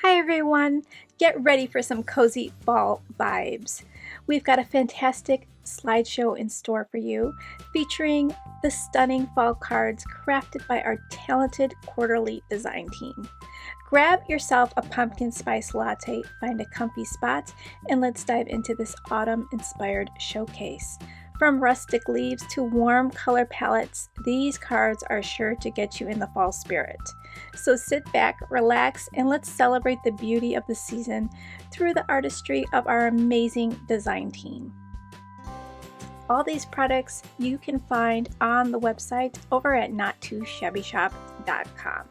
Hi everyone! Get ready for some cozy fall vibes. We've got a fantastic slideshow in store for you, featuring the stunning fall cards crafted by our talented quarterly design team. Grab yourself a pumpkin spice latte, find a comfy spot, and let's dive into this autumn-inspired showcase. From rustic leaves to warm color palettes, these cards are sure to get you in the fall spirit. So sit back, relax, and let's celebrate the beauty of the season through the artistry of our amazing design team. All these products you can find on the website over at nottoshabbyshop.com.